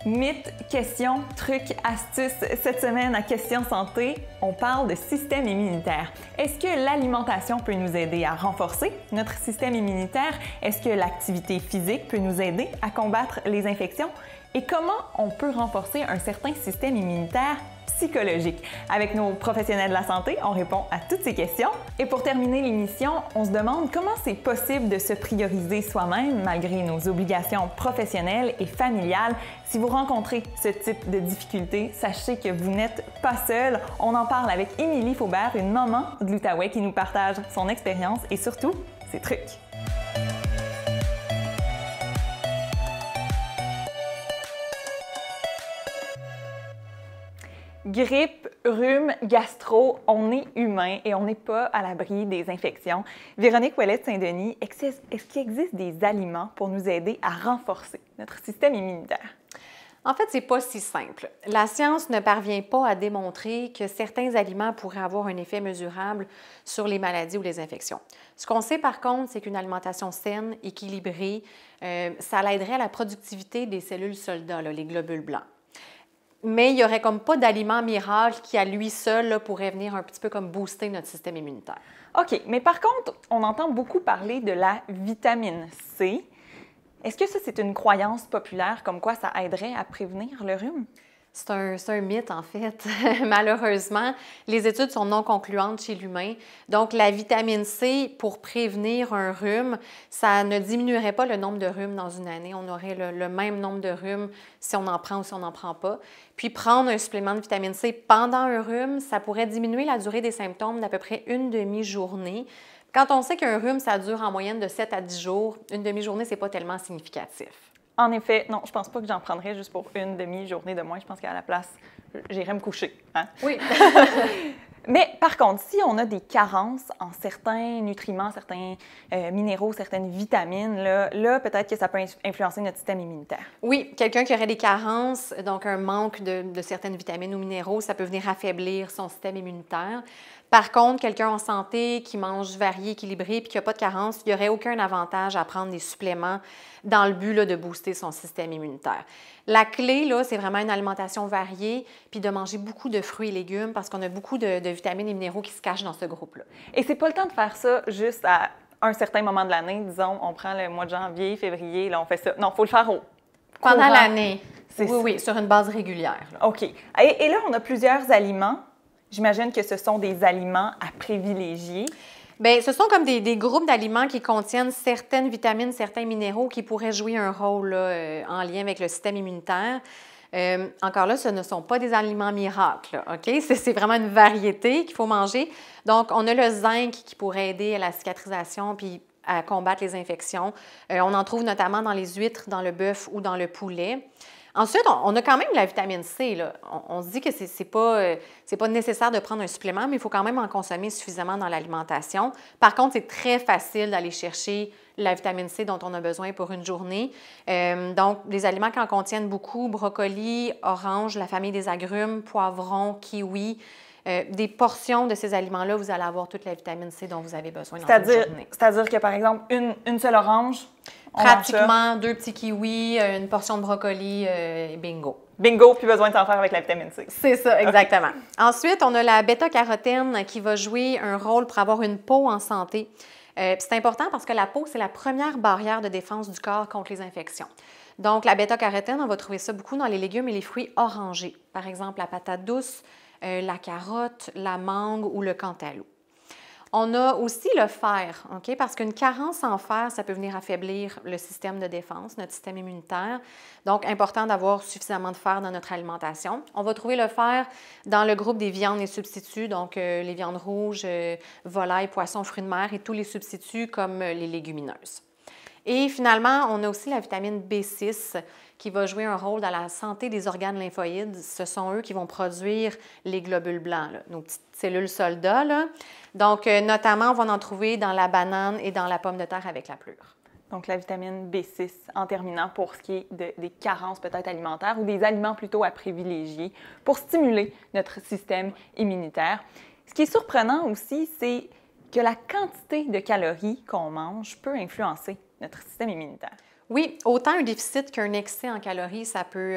Mythes, questions, trucs, astuces. Cette semaine à Questions Santé, on parle de système immunitaire. Est-ce que l'alimentation peut nous aider à renforcer notre système immunitaire? Est-ce que l'activité physique peut nous aider à combattre les infections? Et comment on peut renforcer un certain système immunitaire psychologique? Avec nos professionnels de la santé, on répond à toutes ces questions. Et pour terminer l'émission, on se demande comment c'est possible de se prioriser soi-même malgré nos obligations professionnelles et familiales. Si vous rencontrez ce type de difficultés, sachez que vous n'êtes pas seul. On en parle avec Émilie Faubert, une maman de l'Outaouais qui nous partage son expérience et surtout ses trucs. Grippe, rhume, gastro, on est humain et on n'est pas à l'abri des infections. Véronique Ouellette-Saint-Denis, est-ce qu'il existe des aliments pour nous aider à renforcer notre système immunitaire? En fait, c'est pas si simple. La science ne parvient pas à démontrer que certains aliments pourraient avoir un effet mesurable sur les maladies ou les infections. Ce qu'on sait par contre, c'est qu'une alimentation saine, équilibrée, ça l'aiderait à la productivité des cellules soldats, là, les globules blancs. Mais il n'y aurait comme pas d'aliment miracle qui, à lui seul, là, pourrait venir un petit peu comme booster notre système immunitaire. OK, mais par contre, on entend beaucoup parler de la vitamine C. Est-ce que ça, c'est une croyance populaire comme quoi ça aiderait à prévenir le rhume? C'est un mythe, en fait. Malheureusement, les études sont non concluantes chez l'humain. Donc, la vitamine C, pour prévenir un rhume, ça ne diminuerait pas le nombre de rhumes dans une année. On aurait le même nombre de rhumes si on en prend ou si on n'en prend pas. Puis, prendre un supplément de vitamine C pendant un rhume, ça pourrait diminuer la durée des symptômes d'à peu près une demi-journée. Quand on sait qu'un rhume, ça dure en moyenne de 7 à 10 jours, une demi-journée, c'est pas tellement significatif. En effet, non, je pense pas que j'en prendrais juste pour une demi-journée de moins. Je pense qu'à la place, j'irais me coucher. Hein? Oui. Mais par contre, si on a des carences en certains nutriments, certains minéraux, certaines vitamines, là peut-être que ça peut influencer notre système immunitaire. Oui, quelqu'un qui aurait des carences, donc un manque de certaines vitamines ou minéraux, ça peut venir affaiblir son système immunitaire. Par contre, quelqu'un en santé qui mange varié, équilibré, puis qui n'a pas de carence, il n'y aurait aucun avantage à prendre des suppléments dans le but là, de booster son système immunitaire. La clé, là, c'est vraiment une alimentation variée, puis de manger beaucoup de fruits et légumes parce qu'on a beaucoup de vitamines et minéraux qui se cachent dans ce groupe-là. Et c'est pas le temps de faire ça juste à un certain moment de l'année. Disons, on prend le mois de janvier, février, là, on fait ça. Non, il faut le faire pendant l'année. Oui, oui, sur une base régulière. Là. OK. Et là, on a plusieurs aliments. J'imagine que ce sont des aliments à privilégier. Bien, ce sont comme des groupes d'aliments qui contiennent certaines vitamines, certains minéraux qui pourraient jouer un rôle là, en lien avec le système immunitaire. Encore là, ce ne sont pas des aliments miracles, là, OK? C'est vraiment une variété qu'il faut manger. Donc, on a le zinc qui pourrait aider à la cicatrisation puis à combattre les infections. On en trouve notamment dans les huîtres, dans le bœuf ou dans le poulet. Ensuite, on a quand même la vitamine C. Là. On se dit que c'est pas nécessaire de prendre un supplément, mais il faut quand même en consommer suffisamment dans l'alimentation. Par contre, c'est très facile d'aller chercher la vitamine C dont on a besoin pour une journée. Donc, les aliments qui en contiennent beaucoup, brocoli, orange, la famille des agrumes, poivrons, kiwi, des portions de ces aliments-là, vous allez avoir toute la vitamine C dont vous avez besoin dans une journée. C'est-à-dire que, par exemple, une seule orange, pratiquement 2 petits kiwis, une portion de brocoli, bingo. Bingo, plus besoin de s'en faire avec la vitamine C. C'est ça, exactement. Okay. Ensuite, on a la bêta-carotène qui va jouer un rôle pour avoir une peau en santé. C'est important parce que la peau, c'est la première barrière de défense du corps contre les infections. Donc, la bêta-carotène, on va trouver ça beaucoup dans les légumes et les fruits orangés. Par exemple, la patate douce, la carotte, la mangue ou le cantaloupe. On a aussi le fer, OK? Parce qu'une carence en fer, ça peut venir affaiblir le système de défense, notre système immunitaire. Donc, important d'avoir suffisamment de fer dans notre alimentation. On va trouver le fer dans le groupe des viandes et substituts, donc les viandes rouges, volailles, poissons, fruits de mer et tous les substituts comme les légumineuses. Et finalement, on a aussi la vitamine B6 qui va jouer un rôle dans la santé des organes lymphoïdes. Ce sont eux qui vont produire les globules blancs, là, nos petites cellules soldats. Là. Donc, notamment, on va en trouver dans la banane et dans la pomme de terre avec la pleure. Donc, la vitamine B6 en terminant pour ce qui est des carences peut-être alimentaires ou des aliments plutôt à privilégier pour stimuler notre système immunitaire. Ce qui est surprenant aussi, c'est que la quantité de calories qu'on mange peut influencer notre système immunitaire. Oui, autant un déficit qu'un excès en calories, ça peut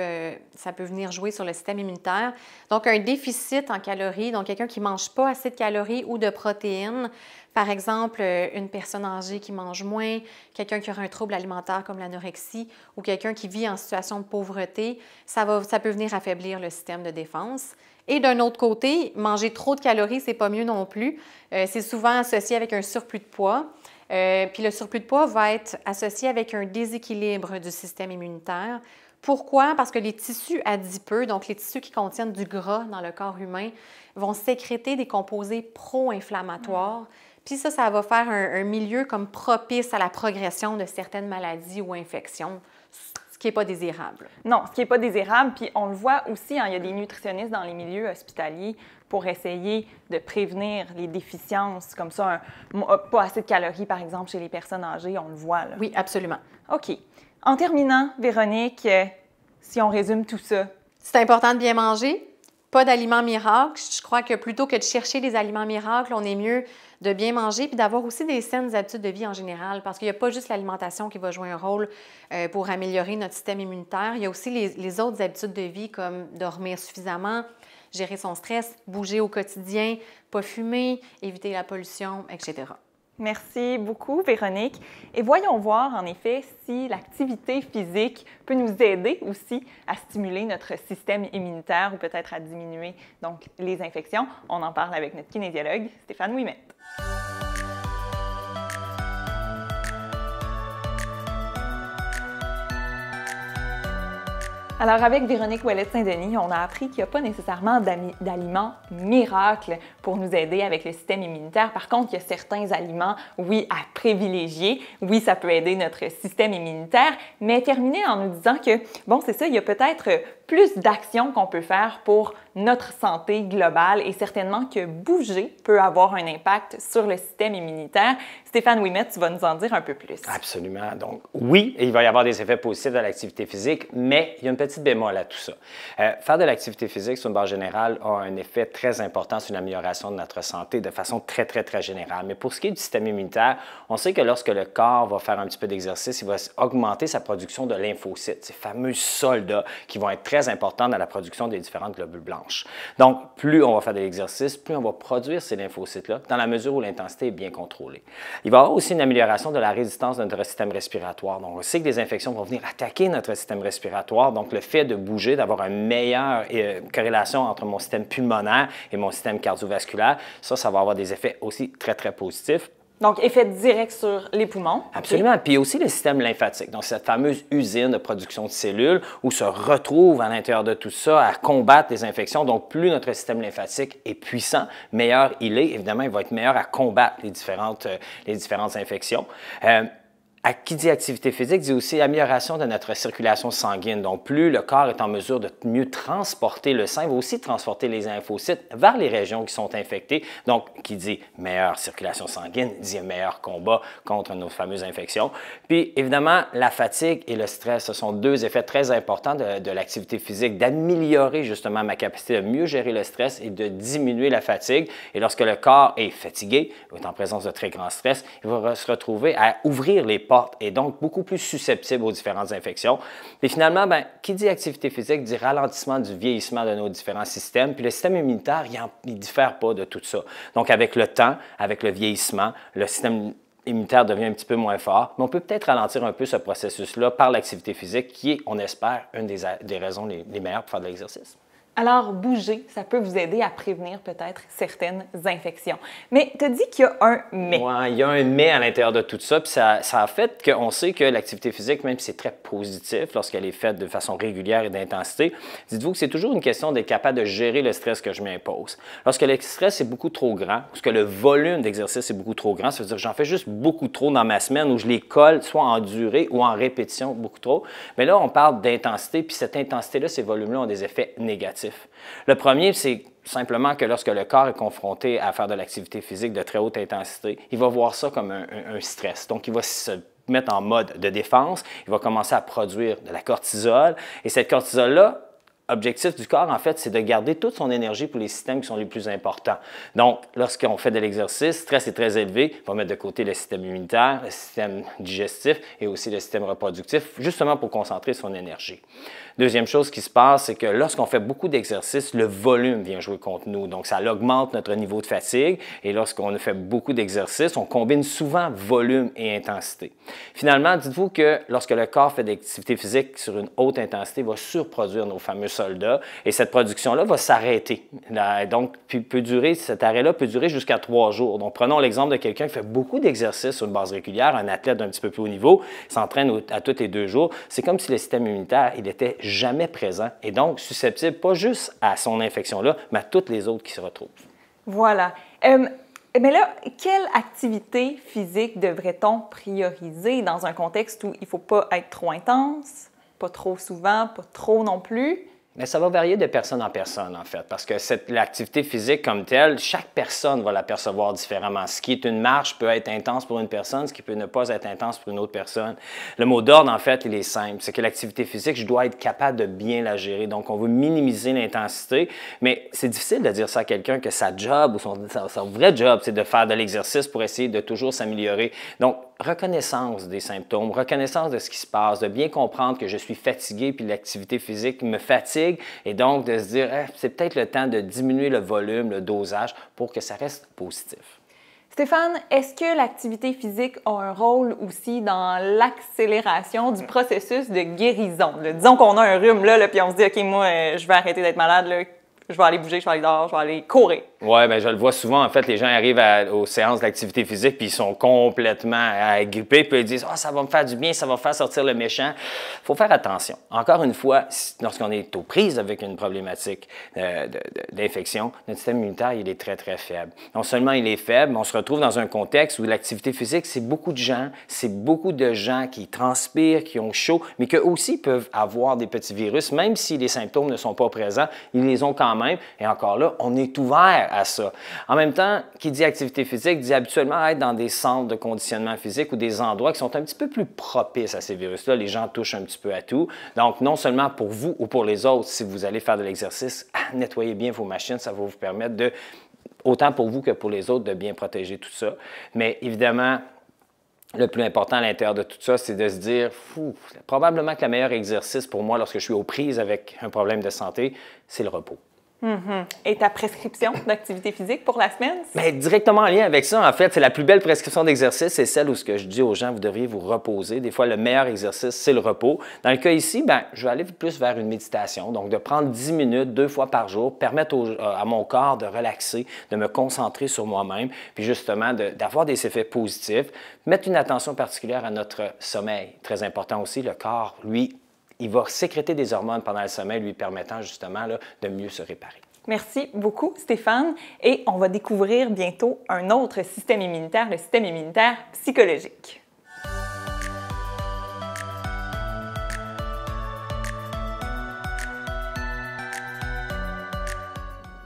venir jouer sur le système immunitaire. Donc, un déficit en calories, donc quelqu'un qui ne mange pas assez de calories ou de protéines, par exemple, une personne âgée qui mange moins, quelqu'un qui aura un trouble alimentaire comme l'anorexie ou quelqu'un qui vit en situation de pauvreté, ça peut venir affaiblir le système de défense. Et d'un autre côté, manger trop de calories, c'est pas mieux non plus. C'est souvent associé avec un surplus de poids. Puis le surplus de poids va être associé avec un déséquilibre du système immunitaire. Pourquoi? Parce que les tissus adipeux, donc les tissus qui contiennent du gras dans le corps humain, vont sécréter des composés pro-inflammatoires. Puis ça va faire un milieu comme propice à la progression de certaines maladies ou infections, ce qui n'est pas désirable. Non, ce qui n'est pas désirable. Puis on le voit aussi, hein, il y a des nutritionnistes dans les milieux hospitaliers pour essayer de prévenir les déficiences, comme ça, pas assez de calories, par exemple, chez les personnes âgées, on le voit, là. Oui, absolument. OK. En terminant, Véronique, si on résume tout ça. C'est important de bien manger, pas d'aliments miracles. Je crois que plutôt que de chercher des aliments miracles, on est mieux de bien manger puis d'avoir aussi des saines habitudes de vie en général, parce qu'il n'y a pas juste l'alimentation qui va jouer un rôle pour améliorer notre système immunitaire. Il y a aussi les autres habitudes de vie comme dormir suffisamment, gérer son stress, bouger au quotidien, pas fumer, éviter la pollution, etc. Merci beaucoup, Véronique. Et voyons voir, en effet, si l'activité physique peut nous aider aussi à stimuler notre système immunitaire ou peut-être à diminuer donc les infections. On en parle avec notre kinésiologue, Stéphane Ouimet. Alors, avec Véronique Ouellette-Saint-Denis, on a appris qu'il n'y a pas nécessairement d'aliments miracles pour nous aider avec le système immunitaire. Par contre, il y a certains aliments, oui, à privilégier. Oui, ça peut aider notre système immunitaire, mais terminer en nous disant que, bon, c'est ça, il y a peut-être plus d'actions qu'on peut faire pour notre santé globale et certainement que bouger peut avoir un impact sur le système immunitaire. Stéphane Ouimet, tu vas nous en dire un peu plus. Absolument. Donc, oui, il va y avoir des effets positifs de l'activité physique, mais il y a une petite bémol à tout ça. Faire de l'activité physique, sur une base générale, a un effet très important sur l'amélioration de notre santé de façon très, très, très générale. Mais pour ce qui est du système immunitaire, on sait que lorsque le corps va faire un petit peu d'exercice, il va augmenter sa production de lymphocytes, ces fameux soldats qui vont être très importants dans la production des différentes globules blanches. Donc, plus on va faire de l'exercice, plus on va produire ces lymphocytes-là, dans la mesure où l'intensité est bien contrôlée. Il va y avoir aussi une amélioration de la résistance de notre système respiratoire. Donc, on sait que des infections vont venir attaquer notre système respiratoire. Donc, le fait de bouger, d'avoir une meilleure corrélation entre mon système pulmonaire et mon système cardiovasculaire, ça va avoir des effets aussi très, très positifs. Donc, effet direct sur les poumons. Absolument. Okay. Puis il y a aussi le système lymphatique. Donc, cette fameuse usine de production de cellules où se retrouve à l'intérieur de tout ça à combattre les infections. Donc, plus notre système lymphatique est puissant, meilleur il est. Évidemment, il va être meilleur à combattre les différentes infections. Qui dit activité physique dit aussi amélioration de notre circulation sanguine. Donc, plus le corps est en mesure de mieux transporter le sang, il va aussi transporter les lymphocytes vers les régions qui sont infectées. Donc, qui dit meilleure circulation sanguine, dit un meilleur combat contre nos fameuses infections. Puis, évidemment, la fatigue et le stress, ce sont deux effets très importants de l'activité physique, d'améliorer justement ma capacité de mieux gérer le stress et de diminuer la fatigue. Et lorsque le corps est fatigué, ou est en présence de très grand stress, il va se retrouver à ouvrir les portes et donc beaucoup plus susceptible aux différentes infections. Et finalement, qui dit activité physique dit ralentissement du vieillissement de nos différents systèmes. Puis le système immunitaire, il ne diffère pas de tout ça. Donc avec le temps, avec le vieillissement, le système immunitaire devient un petit peu moins fort, mais on peut peut-être ralentir un peu ce processus-là par l'activité physique qui est, on espère, une des raisons les meilleures pour faire de l'exercice. Alors, bouger, ça peut vous aider à prévenir peut-être certaines infections. Mais tu as dit qu'il y a un mais. Oui, il y a un mais à l'intérieur de tout ça. Puis ça a fait qu'on sait que l'activité physique, même si c'est très positif lorsqu'elle est faite de façon régulière et d'intensité, dites-vous que c'est toujours une question d'être capable de gérer le stress que je m'impose. Lorsque le stress est beaucoup trop grand, lorsque le volume d'exercice est beaucoup trop grand, ça veut dire que j'en fais juste beaucoup trop dans ma semaine où je les colle soit en durée ou en répétition beaucoup trop. Mais là, on parle d'intensité, puis cette intensité-là, ces volumes-là ont des effets négatifs. Le premier, c'est simplement que lorsque le corps est confronté à faire de l'activité physique de très haute intensité, il va voir ça comme un stress. Donc, il va se mettre en mode de défense, il va commencer à produire de la cortisol. Et cette cortisol-là, objectif du corps, en fait, c'est de garder toute son énergie pour les systèmes qui sont les plus importants. Donc, lorsqu'on fait de l'exercice, le stress est très élevé, on va mettre de côté le système immunitaire, le système digestif et aussi le système reproductif, justement pour concentrer son énergie. Deuxième chose qui se passe, c'est que lorsqu'on fait beaucoup d'exercices, le volume vient jouer contre nous. Donc, ça augmente notre niveau de fatigue et lorsqu'on fait beaucoup d'exercices, on combine souvent volume et intensité. Finalement, dites-vous que lorsque le corps fait des activités physiques sur une haute intensité, il va surproduire nos fameux soldats et cette production-là va s'arrêter. Donc, cet arrêt-là peut durer jusqu'à 3 jours. Donc, prenons l'exemple de quelqu'un qui fait beaucoup d'exercices sur une base régulière, un athlète d'un petit peu plus haut niveau, s'entraîne à tous les 2 jours. C'est comme si le système immunitaire, il était jamais présent et donc susceptible pas juste à son infection-là, mais à toutes les autres qui se retrouvent. Voilà. Mais là, quelle activité physique devrait-on prioriser dans un contexte où il ne faut pas être trop intense, pas trop souvent, pas trop non plus? Mais ça va varier de personne en personne, en fait, parce que l'activité physique comme telle, chaque personne va la percevoir différemment. Ce qui est une marche peut être intense pour une personne, ce qui peut ne pas être intense pour une autre personne. Le mot d'ordre, en fait, il est simple. C'est que l'activité physique, je dois être capable de bien la gérer. Donc, on veut minimiser l'intensité, mais c'est difficile de dire ça à quelqu'un que sa job ou son vrai job, c'est de faire de l'exercice pour essayer de toujours s'améliorer. Donc, reconnaissance des symptômes, reconnaissance de ce qui se passe, de bien comprendre que je suis fatigué puis l'activité physique me fatigue et donc de se dire c'est peut-être le temps de diminuer le volume, le dosage pour que ça reste positif. Stéphane, est-ce que l'activité physique a un rôle aussi dans l'accélération du processus de guérison? Là, disons qu'on a un rhume là, puis on se dit « OK, moi, je vais arrêter d'être malade, là, je vais aller bouger, je vais aller dehors, je vais aller courir. » Oui, bien, je le vois souvent. En fait, les gens arrivent aux séances d'activité physique puis ils sont complètement agrippés puis ils disent « Ah, ça va me faire du bien, ça va faire sortir le méchant. » Il faut faire attention. Encore une fois, lorsqu'on est aux prises avec une problématique d'infection, notre système immunitaire, il est très, très faible. Non seulement il est faible, mais on se retrouve dans un contexte où l'activité physique, c'est beaucoup de gens qui transpirent, qui ont chaud, mais qui aussi peuvent avoir des petits virus, même si les symptômes ne sont pas présents, ils les ont quand même. Et encore là, on est ouvert à ça. En même temps, qui dit activité physique dit habituellement être dans des centres de conditionnement physique ou des endroits qui sont un petit peu plus propices à ces virus-là. Les gens touchent un petit peu à tout. Donc, non seulement pour vous ou pour les autres, si vous allez faire de l'exercice, nettoyez bien vos machines, ça va vous permettre de, autant pour vous que pour les autres, de bien protéger tout ça. Mais évidemment, le plus important à l'intérieur de tout ça, c'est de se dire, probablement que le meilleur exercice pour moi lorsque je suis aux prises avec un problème de santé, c'est le repos. Et ta prescription d'activité physique pour la semaine? Bien, directement en lien avec ça, en fait, c'est la plus belle prescription d'exercice, c'est celle où ce que je dis aux gens, vous devriez vous reposer. Des fois, le meilleur exercice, c'est le repos. Dans le cas ici, bien, je vais aller plus vers une méditation, donc de prendre 10 minutes, 2 fois par jour, permettre à mon corps de relaxer, de me concentrer sur moi-même, puis justement d'avoir des effets positifs, mettre une attention particulière à notre sommeil. Très important aussi, le corps, lui, il va sécréter des hormones pendant le sommeil, lui permettant justement là, de mieux se réparer. Merci beaucoup, Stéphane. Et on va découvrir bientôt un autre système immunitaire, le système immunitaire psychologique.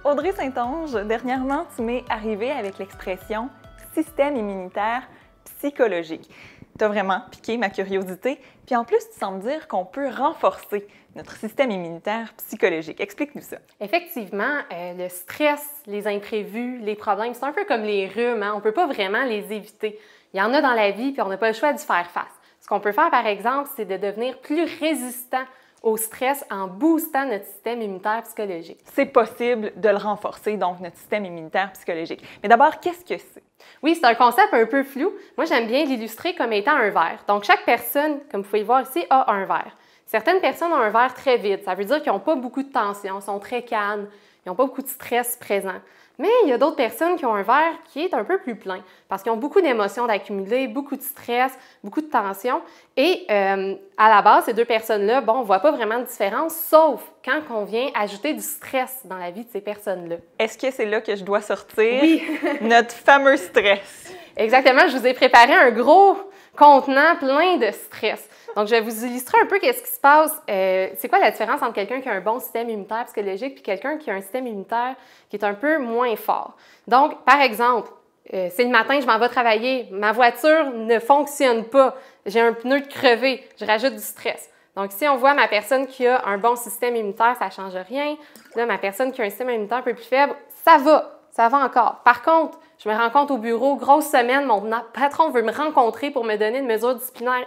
Audrey Saint-Onge, dernièrement, tu m'es arrivée avec l'expression « système immunitaire psychologique ». Tu as vraiment piqué ma curiosité. Puis en plus, tu sembles dire qu'on peut renforcer notre système immunitaire psychologique. Explique-nous ça. Effectivement, le stress, les imprévus, les problèmes, c'est un peu comme les rhumes. On ne peut pas vraiment les éviter. Il y en a dans la vie, puis on n'a pas le choix d'y faire face. Ce qu'on peut faire, par exemple, c'est de devenir plus résistant au stress en boostant notre système immunitaire psychologique. C'est possible de le renforcer, donc notre système immunitaire psychologique. Mais d'abord, qu'est-ce que c'est? Oui, c'est un concept un peu flou. Moi, j'aime bien l'illustrer comme étant un verre. Donc, chaque personne, comme vous pouvez le voir ici, a un verre. Certaines personnes ont un verre très vide. Ça veut dire qu'ils n'ont pas beaucoup de tension, sont très calmes, ils n'ont pas beaucoup de stress présent. Mais il y a d'autres personnes qui ont un verre qui est un peu plus plein parce qu'ils ont beaucoup d'émotions d'accumuler, beaucoup de stress, beaucoup de tension. Et à la base, ces deux personnes-là, bon, on ne voit pas vraiment de différence, sauf quand on vient ajouter du stress dans la vie de ces personnes-là. Est-ce que c'est là que je dois sortir notre fameux stress? Exactement, je vous ai préparé un gros contenant plein de stress. Donc, je vais vous illustrer un peu qu'est-ce qui se passe. C'est quoi la différence entre quelqu'un qui a un bon système immunitaire psychologique et quelqu'un qui a un système immunitaire qui est un peu moins fort. Donc, par exemple, c'est le matin, je m'en vais travailler, ma voiture ne fonctionne pas, j'ai un pneu crevé, je rajoute du stress. Donc, si on voit ma personne qui a un bon système immunitaire, ça ne change rien. Là, ma personne qui a un système immunitaire un peu plus faible, ça va encore. Par contre, je me rencontre au bureau, grosse semaine, mon patron veut me rencontrer pour me donner une mesure disciplinaire.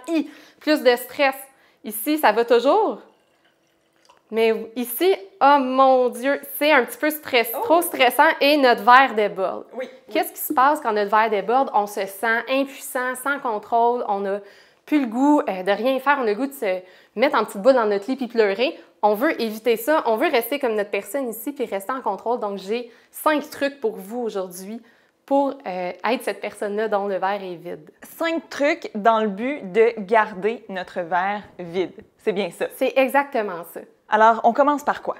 Plus de stress. Ici, ça va toujours. Mais ici, oh mon Dieu, c'est un petit peu trop stressant et notre verre déborde. Oui. Qu'est-ce qui se passe quand notre verre déborde? On se sent impuissant, sans contrôle, on n'a plus le goût de rien faire, on a le goût de se mettre en petite boule dans notre lit puis pleurer. On veut éviter ça, on veut rester comme notre personne ici puis rester en contrôle. Donc, j'ai 5 trucs pour vous aujourd'hui pour être cette personne-là dont le verre est vide. 5 trucs dans le but de garder notre verre vide. C'est bien ça. C'est exactement ça. Alors, on commence par quoi?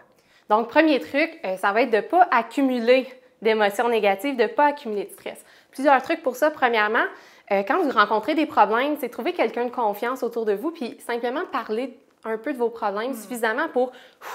Donc, premier truc, ça va être de ne pas accumuler d'émotions négatives, de ne pas accumuler de stress. Plusieurs trucs pour ça. Premièrement, quand vous rencontrez des problèmes, c'est trouver quelqu'un de confiance autour de vous puis simplement parler un peu de vos problèmes suffisamment pour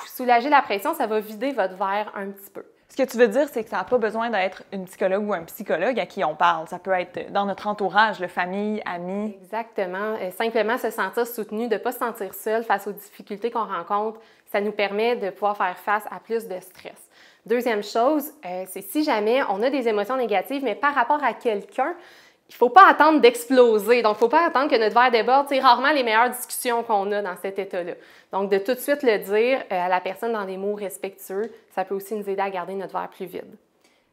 soulager la pression. Ça va vider votre verre un petit peu. Ce que tu veux dire, c'est que ça n'a pas besoin d'être une psychologue ou un psychologue à qui on parle. Ça peut être dans notre entourage, la famille, amis. Exactement. Simplement se sentir soutenu, de ne pas se sentir seul face aux difficultés qu'on rencontre, ça nous permet de pouvoir faire face à plus de stress. Deuxième chose, c'est si jamais on a des émotions négatives, mais par rapport à quelqu'un, il ne faut pas attendre d'exploser. Donc, il ne faut pas attendre que notre verre déborde. C'est rarement les meilleures discussions qu'on a dans cet état-là. Donc, de tout de suite le dire à la personne dans des mots respectueux, ça peut aussi nous aider à garder notre verre plus vide.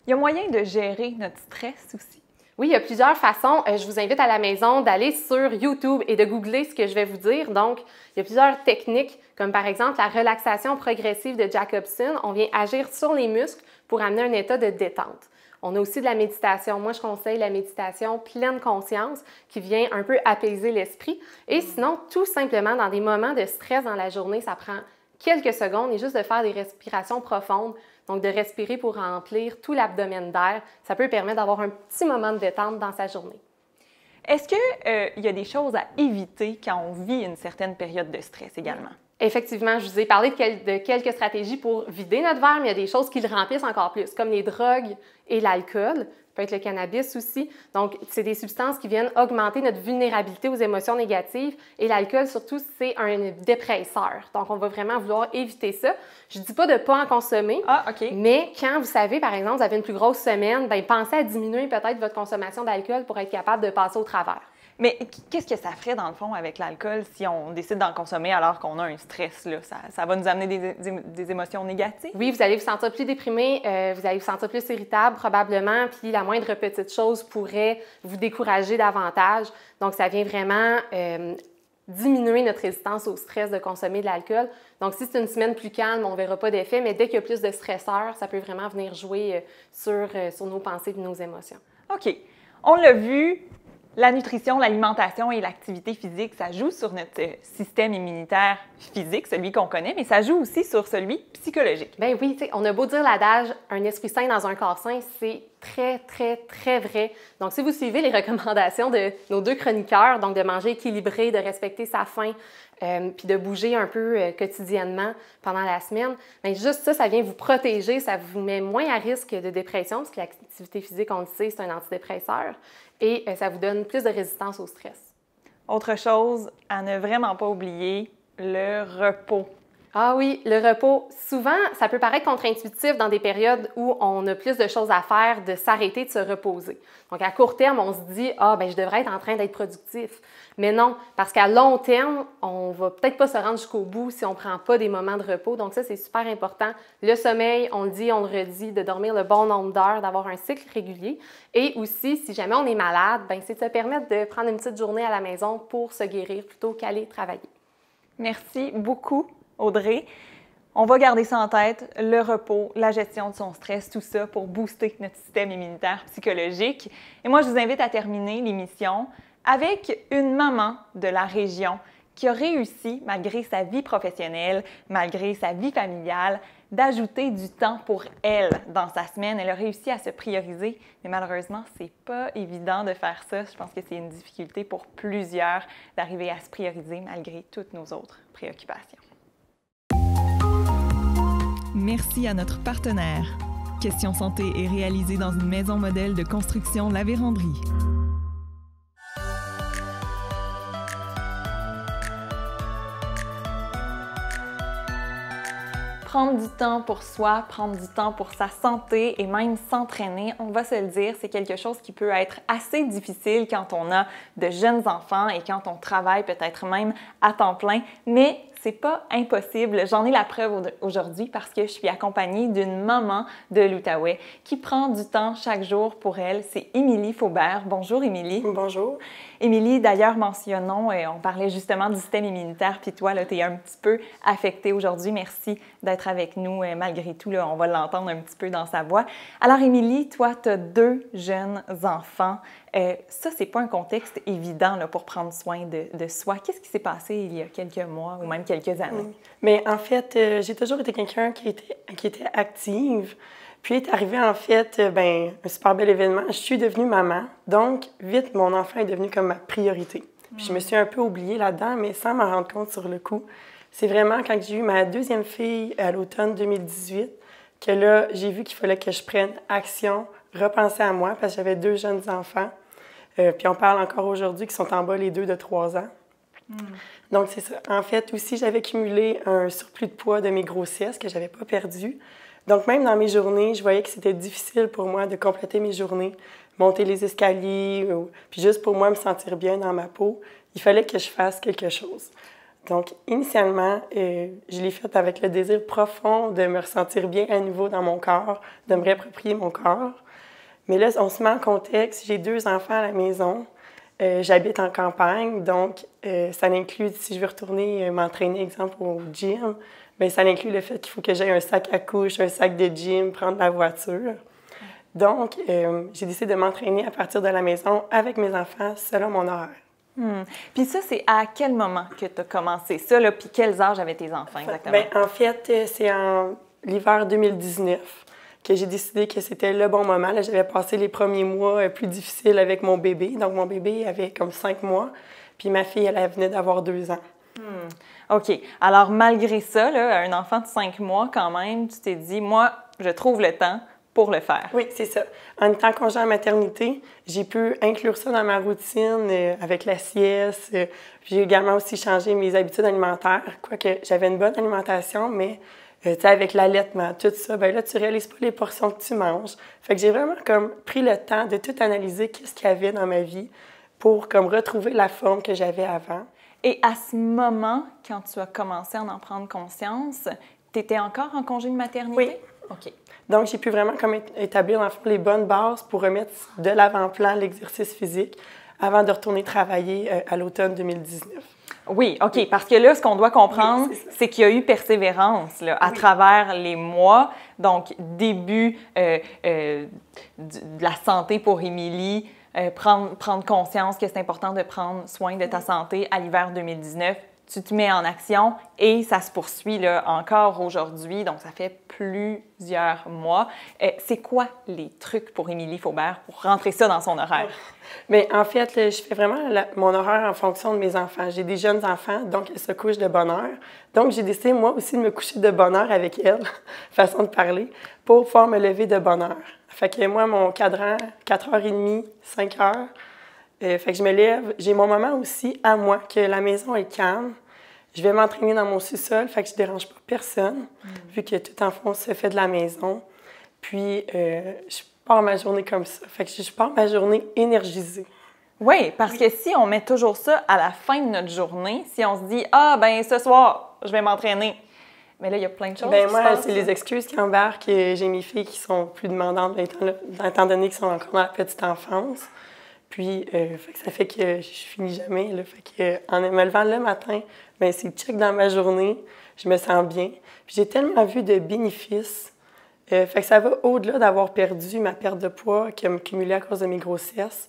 Il y a moyen de gérer notre stress aussi? Oui, il y a plusieurs façons. Je vous invite à la maison d'aller sur YouTube et de googler ce que je vais vous dire. Donc, il y a plusieurs techniques, comme par exemple la relaxation progressive de Jacobson. On vient agir sur les muscles pour amener un état de détente. On a aussi de la méditation. Moi, je conseille la méditation pleine conscience qui vient un peu apaiser l'esprit. Et sinon, tout simplement, dans des moments de stress dans la journée, ça prend quelques secondes et juste de faire des respirations profondes. Donc, de respirer pour remplir tout l'abdomen d'air, ça peut permettre d'avoir un petit moment de détente dans sa journée. Est-ce qu'il y a des choses à éviter quand on vit une certaine période de stress également? Effectivement, je vous ai parlé de quelques stratégies pour vider notre verre, mais il y a des choses qui le remplissent encore plus, comme les drogues et l'alcool. Ça peut être le cannabis aussi. Donc, c'est des substances qui viennent augmenter notre vulnérabilité aux émotions négatives. Et l'alcool, surtout, c'est un dépresseur. Donc, on va vraiment vouloir éviter ça. Je ne dis pas de ne pas en consommer, mais quand vous savez, par exemple, vous avez une plus grosse semaine, bien, pensez à diminuer peut-être votre consommation d'alcool pour être capable de passer au travers. Mais qu'est-ce que ça ferait, dans le fond, avec l'alcool si on décide d'en consommer alors qu'on a un stress? Là? Ça va nous amener des émotions négatives? Oui, vous allez vous sentir plus déprimé, vous allez vous sentir plus irritable probablement, puis la moindre petite chose pourrait vous décourager davantage. Donc, ça vient vraiment diminuer notre résistance au stress de consommer de l'alcool. Donc, si c'est une semaine plus calme, on ne verra pas d'effet, mais dès qu'il y a plus de stresseurs, ça peut vraiment venir jouer sur nos pensées et nos émotions. OK. On l'a vu. La nutrition, l'alimentation et l'activité physique, ça joue sur notre système immunitaire physique, celui qu'on connaît, mais ça joue aussi sur celui psychologique. Bien oui, on a beau dire l'adage « un esprit sain dans un corps sain », c'est très, très, très vrai. Donc, si vous suivez les recommandations de nos 2 chroniqueurs, donc de manger équilibré, de respecter sa faim, puis de bouger un peu quotidiennement pendant la semaine, bien juste ça, ça vient vous protéger, ça vous met moins à risque de dépression, parce que l'activité physique, on le sait, c'est un antidépresseur, et ça vous donne plus de résistance au stress. Autre chose à ne vraiment pas oublier, le repos. Ah oui, le repos. Souvent, ça peut paraître contre-intuitif dans des périodes où on a plus de choses à faire, de s'arrêter, de se reposer. Donc, à court terme, on se dit « Ah, bien, je devrais être en train d'être productif. » Mais non, parce qu'à long terme, on va peut-être pas se rendre jusqu'au bout si on ne prend pas des moments de repos. Donc, ça, c'est super important. Le sommeil, on le dit, on le redit, de dormir le bon nombre d'heures, d'avoir un cycle régulier. Et aussi, si jamais on est malade, bien, c'est de se permettre de prendre une petite journée à la maison pour se guérir plutôt qu'aller travailler. Merci beaucoup, Audrey. On va garder ça en tête, le repos, la gestion de son stress, tout ça pour booster notre système immunitaire psychologique. Et moi, je vous invite à terminer l'émission avec une maman de la région qui a réussi, malgré sa vie professionnelle, malgré sa vie familiale, d'ajouter du temps pour elle dans sa semaine. Elle a réussi à se prioriser, mais malheureusement, c'est pas évident de faire ça. Je pense que c'est une difficulté pour plusieurs d'arriver à se prioriser malgré toutes nos autres préoccupations. Merci à notre partenaire. Question Santé est réalisée dans une maison modèle de construction La Vérandrie. Prendre du temps pour soi, prendre du temps pour sa santé et même s'entraîner, on va se le dire, c'est quelque chose qui peut être assez difficile quand on a de jeunes enfants et quand on travaille peut-être même à temps plein, mais c'est pas impossible. J'en ai la preuve aujourd'hui parce que je suis accompagnée d'une maman de l'Outaouais qui prend du temps chaque jour pour elle. C'est Émilie Faubert. Bonjour Émilie. Bonjour. Émilie, d'ailleurs, mentionnons, on parlait justement du système immunitaire, puis toi, tu es un petit peu affectée aujourd'hui. Merci d'être avec nous malgré tout. Là, on va l'entendre un petit peu dans sa voix. Alors, Émilie, toi, tu as 2 jeunes enfants. Ça, c'est pas un contexte évident là, pour prendre soin de soi. Qu'est-ce qui s'est passé il y a quelques mois ou même quelques années? Mais en fait, j'ai toujours été quelqu'un qui était active. Puis est arrivé, en fait, un super bel événement. Je suis devenue maman. Donc, vite, mon enfant est devenu comme ma priorité. Puis je me suis un peu oubliée là-dedans, mais sans m'en rendre compte sur le coup. C'est vraiment quand j'ai eu ma 2e fille à l'automne 2018 que là, j'ai vu qu'il fallait que je prenne action, repenser à moi, parce que j'avais 2 jeunes enfants. Puis on parle encore aujourd'hui qui sont en bas les 2 de 3 ans. Donc, c'est ça. En fait, aussi, j'avais cumulé un surplus de poids de mes grossesses que je n'avais pas perdu. Donc, même dans mes journées, je voyais que c'était difficile pour moi de compléter mes journées, monter les escaliers, puis juste pour moi me sentir bien dans ma peau, il fallait que je fasse quelque chose. Donc, initialement, je l'ai fait avec le désir profond de me ressentir bien à nouveau dans mon corps, de me réapproprier mon corps. Mais là, on se met en contexte, j'ai 2 enfants à la maison, j'habite en campagne, donc ça inclut, si je veux retourner m'entraîner, exemple, au gym, bien, ça inclut le fait qu'il faut que j'aie un sac à couche, un sac de gym, prendre la voiture. Donc, j'ai décidé de m'entraîner à partir de la maison avec mes enfants selon mon horaire. Puis ça, c'est à quel moment que tu as commencé ça, là? Puis quels âges avaient tes enfants exactement? Bien, en fait, c'est en l'hiver 2019 que j'ai décidé que c'était le bon moment. Là, j'avais passé les premiers mois plus difficiles avec mon bébé. Donc, mon bébé avait comme 5 mois, puis ma fille, elle venait d'avoir 2 ans. OK. Alors, malgré ça, là, un enfant de 5 mois, quand même, tu t'es dit, moi, je trouve le temps pour le faire. Oui, c'est ça. En étant congé en maternité, j'ai pu inclure ça dans ma routine avec la sieste. J'ai également aussi changé mes habitudes alimentaires, quoique j'avais une bonne alimentation, mais avec l'allaitement, tout ça, bien là, tu réalises pas les portions que tu manges. Fait que j'ai vraiment comme pris le temps de tout analyser qu'est-ce qu'il y avait dans ma vie pour comme retrouver la forme que j'avais avant. Et à ce moment, quand tu as commencé à en prendre conscience, tu étais encore en congé de maternité? Oui. OK. Donc, j'ai pu vraiment comme établir, dans le fond, les bonnes bases pour remettre de l'avant-plan l'exercice physique avant de retourner travailler à l'automne 2019. Oui, OK, parce que là, ce qu'on doit comprendre, c'est qu'il y a eu persévérance là, à travers les mois. Donc, début de la santé pour Émilie, prendre conscience que c'est important de prendre soin de ta santé à l'hiver 2019. Tu te mets en action et ça se poursuit là, encore aujourd'hui, donc ça fait plusieurs mois. C'est quoi les trucs pour Émilie Faubert pour rentrer ça dans son horaire? Bien, en fait, là, je fais vraiment mon horaire en fonction de mes enfants. J'ai des jeunes enfants, donc elles se couchent de bonne heure. Donc, j'ai décidé, moi aussi, de me coucher de bonne heure avec elles, façon de parler, pour pouvoir me lever de bonne heure. Fait que moi, mon cadran, 4h30, 5h, fait que je me lève. J'ai mon moment aussi à moi, que la maison est calme. Je vais m'entraîner dans mon sous-sol, fait que je ne dérange pas personne, vu que tout en fond se fait de la maison. Puis, je pars ma journée comme ça. Fait que je pars ma journée énergisée. Oui, parce que si on met toujours ça à la fin de notre journée, si on se dit « Ah, ben ce soir, je vais m'entraîner », mais là, il y a plein de choses Bien, qui moi, se passent. c'est les excuses qui embarquent. J'ai mes filles qui sont plus demandantes, étant donné qu'elles sont encore dans la petite enfance. Puis, ça fait que je finis jamais. Là. Fait que, en me levant le matin, bien, c'est check dans ma journée, je me sens bien. Puis j'ai tellement vu de bénéfices. Fait que ça va au-delà d'avoir perdu ma perte de poids qui a me cumulé à cause de mes grossesses.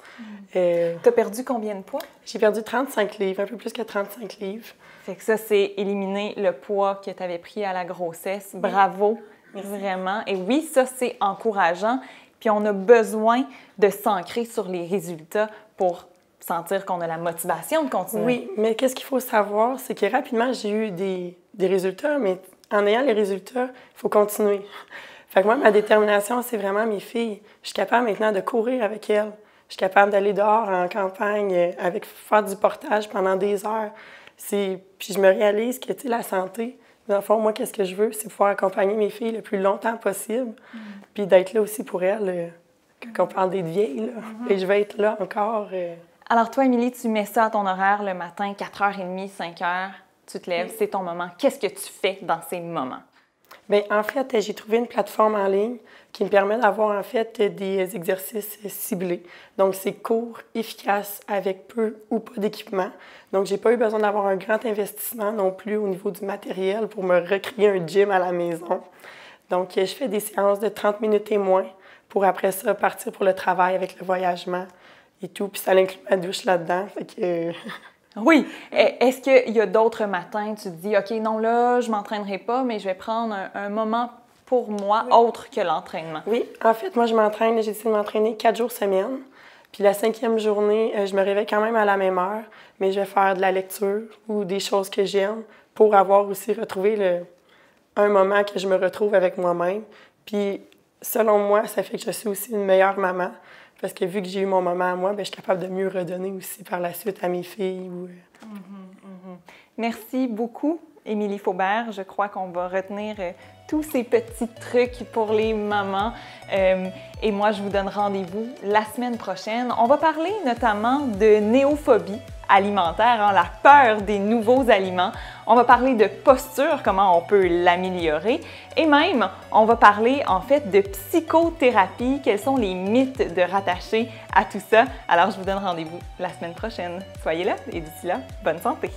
Tu as perdu combien de poids? J'ai perdu 35 livres, un peu plus que 35 livres. Fait que ça, c'est éliminer le poids que tu avais pris à la grossesse. Bravo, vraiment. Et oui, ça, c'est encourageant. Puis on a besoin de s'ancrer sur les résultats pour sentir qu'on a la motivation de continuer. Oui, mais qu'est-ce qu'il faut savoir, c'est que rapidement, j'ai eu des résultats, mais en ayant les résultats, il faut continuer. Fait que moi, ma détermination, c'est vraiment mes filles. Je suis capable maintenant de courir avec elles. Je suis capable d'aller dehors en campagne, faire du portage pendant des heures. Puis je me réalise que, tu sais, la santé, Dans le fond, moi, qu'est-ce que je veux? C'est pouvoir accompagner mes filles le plus longtemps possible, puis d'être là aussi pour elles. Quand on parle d'être vieille, là, et je vais être là encore. Alors toi, Émilie, tu mets ça à ton horaire le matin, 4h30, 5h, tu te lèves, c'est ton moment. Qu'est-ce que tu fais dans ces moments? Bien, en fait, j'ai trouvé une plateforme en ligne qui me permet d'avoir en fait des exercices ciblés. Donc, c'est court, efficace, avec peu ou pas d'équipement. Donc, j'ai pas eu besoin d'avoir un grand investissement non plus au niveau du matériel pour me recréer un gym à la maison. Donc, je fais des séances de 30 minutes et moins pour après ça partir pour le travail avec le voyagement et tout. Puis ça inclut ma douche là-dedans. Fait que... Oui. Est-ce qu'il y a d'autres matins, tu te dis, OK, non, là, je m'entraînerai pas, mais je vais prendre un moment pour moi autre que l'entraînement? Oui. En fait, moi, j'ai décidé de m'entraîner 4 jours semaine. Puis la 5e journée, je me réveille quand même à la même heure, mais je vais faire de la lecture ou des choses que j'aime pour avoir aussi retrouvé un moment que je me retrouve avec moi-même. Puis, selon moi, ça fait que je suis aussi une meilleure maman. Parce que vu que j'ai eu mon moment à moi, bien, je suis capable de mieux redonner aussi par la suite à mes filles. Merci beaucoup, Émilie Faubert. Je crois qu'on va retenir tous ces petits trucs pour les mamans. Et moi, je vous donne rendez-vous la semaine prochaine. On va parler notamment de néophobie alimentaire, la peur des nouveaux aliments. On va parler de posture, comment on peut l'améliorer. Et même, on va parler en fait de psychothérapie, quels sont les mythes de rattacher à tout ça. Alors, je vous donne rendez-vous la semaine prochaine. Soyez là et d'ici là, bonne santé!